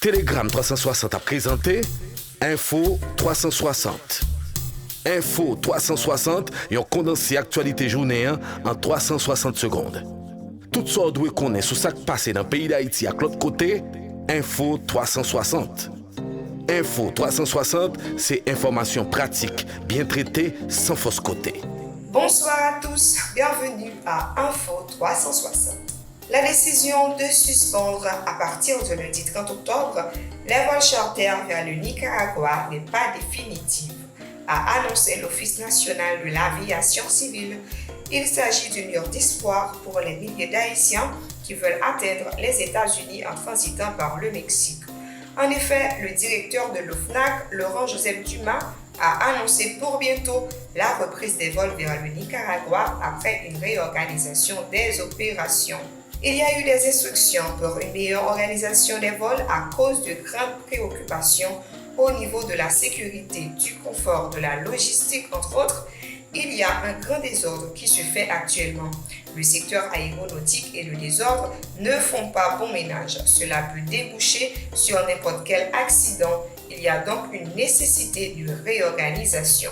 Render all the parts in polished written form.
Telegram 360 a présenté Info 360. Info 360, un condensé actualité journée en 360 secondes. Tout ça doit connaître sur ce qui passe dans le pays d'Haïti à l'autre côté, Info 360. Info 360, c'est information pratique, bien traitée, sans fausse côté. Bonsoir à tous, bienvenue à Info 360. La décision de suspendre à partir de lundi 30 octobre les vols charters vers le Nicaragua n'est pas définitive, a annoncé l'Office national de l'aviation civile. Il s'agit d'une lueur d'espoir pour les milliers d'Haïtiens qui veulent atteindre les États-Unis en transitant par le Mexique. En effet, le directeur de l'OFNAC, Laurent-Joseph Dumas, a annoncé pour bientôt la reprise des vols vers le Nicaragua après une réorganisation des opérations. Il y a eu des instructions pour une meilleure organisation des vols à cause de grandes préoccupations au niveau de la sécurité, du confort, de la logistique, entre autres. Il y a un grand désordre qui se fait actuellement. Le secteur aéronautique et le désordre ne font pas bon ménage. Cela peut déboucher sur n'importe quel accident. Il y a donc une nécessité de réorganisation,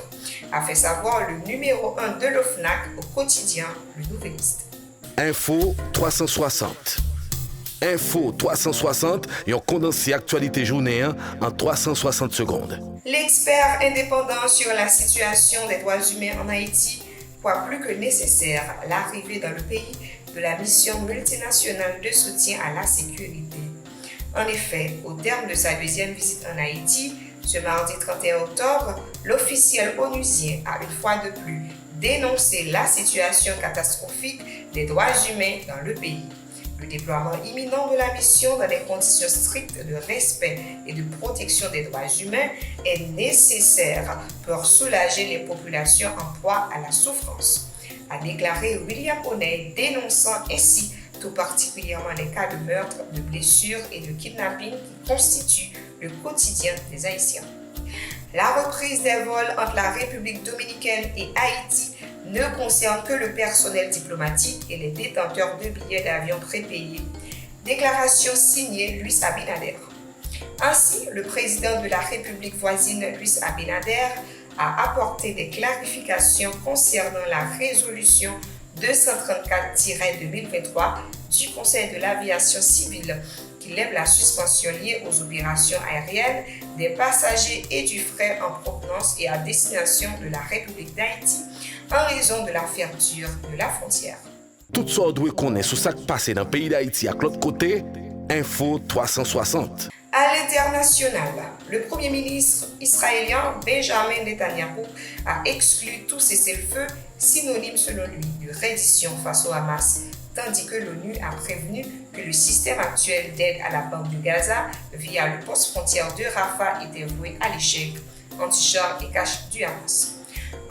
a fait savoir le numéro 1 de l'OFNAC au quotidien, le Nouvelliste. Info 360. Info 360, un condensé actualité journée en 360 secondes. L'expert indépendant sur la situation des droits humains en Haïti voit plus que nécessaire l'arrivée dans le pays de la mission multinationale de soutien à la sécurité. En effet, au terme de sa deuxième visite en Haïti, ce mardi 31 octobre, l'officiel onusien a une fois de plus dénoncé la situation catastrophique des droits humains dans le pays. Le déploiement imminent de la mission dans des conditions strictes de respect et de protection des droits humains est nécessaire pour soulager les populations en proie à la souffrance, a déclaré William Oney, dénonçant ainsi tout particulièrement les cas de meurtre, de blessures et de kidnapping qui constituent le quotidien des Haïtiens. La reprise des vols entre la République dominicaine et Haïti ne concerne que le personnel diplomatique et les détenteurs de billets d'avion prépayés. Déclaration signée Luis Abinader. Ainsi, le président de la République voisine, Luis Abinader, a apporté des clarifications concernant la résolution 234-2023 du Conseil de l'aviation civile qui lève la suspension liée aux opérations aériennes des passagers et du fret en provenance et à destination de la République d'Haïti en raison de la fermeture de la frontière. Tout ça doit connaître sur ce qui passe dans le pays d'Haïti à l'autre côté, Info 360. À l'international, le Premier ministre israélien Benjamin Netanyahu a exclu tout cessez-le-feu, synonyme selon lui de reddition face au Hamas, tandis que l'ONU a prévenu que le système actuel d'aide à la bande de Gaza via le poste frontière de Rafah était voué à l'échec, anti-char et cache du Hamas.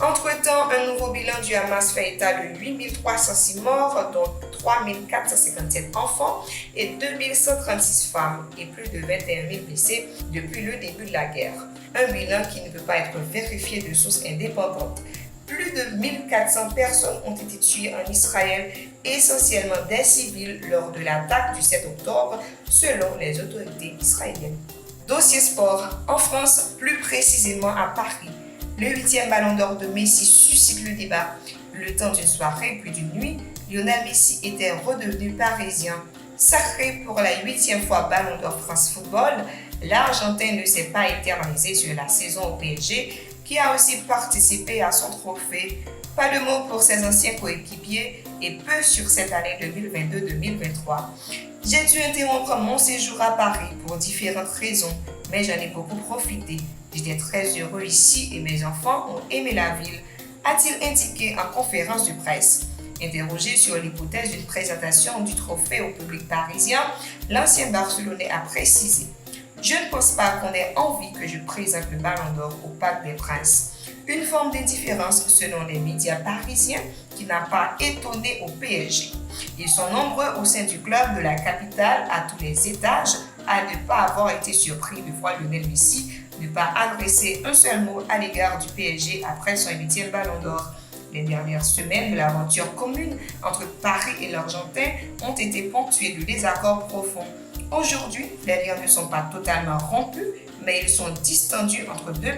Entre-temps, un nouveau bilan du Hamas fait état de 8306 morts, dont 3457 enfants et 2136 femmes et plus de 21 000 blessés depuis le début de la guerre. Un bilan qui ne peut pas être vérifié de sources indépendantes. Plus de 1400 personnes ont été tuées en Israël, essentiellement des civils, lors de l'attaque du 7 octobre, selon les autorités israéliennes. Dossier sport. En France, plus précisément à Paris, le 8e ballon d'or de Messi suscite le débat. Le temps d'une soirée puis d'une nuit, Lionel Messi était redevenu parisien. Sacré pour la 8e fois ballon d'or France Football, l'Argentin ne s'est pas éternisé sur la saison au PSG, qui a aussi participé à son trophée. Pas de mots pour ses anciens coéquipiers et peu sur cette année 2022-2023. J'ai dû interrompre mon séjour à Paris pour différentes raisons, mais j'en ai beaucoup profité. J'étais très heureux ici et mes enfants ont aimé la ville, a-t-il indiqué en conférence de presse. Interrogé sur l'hypothèse d'une présentation du trophée au public parisien, l'ancien Barcelonais a précisé « Je ne pense pas qu'on ait envie que je présente le Ballon d'Or au Parc des Princes. Une forme d'indifférence selon les médias parisiens qui n'a pas étonné au PSG. Ils sont nombreux au sein du club de la capitale à tous les étages à ne pas avoir été surpris de voir Lionel Messi ne pas adresser un seul mot à l'égard du PSG après son 8e Ballon d'Or. Les dernières semaines de l'aventure commune entre Paris et l'Argentin ont été ponctuées de désaccords profonds. Aujourd'hui, les liens ne sont pas totalement rompus, mais ils sont distendus entre deux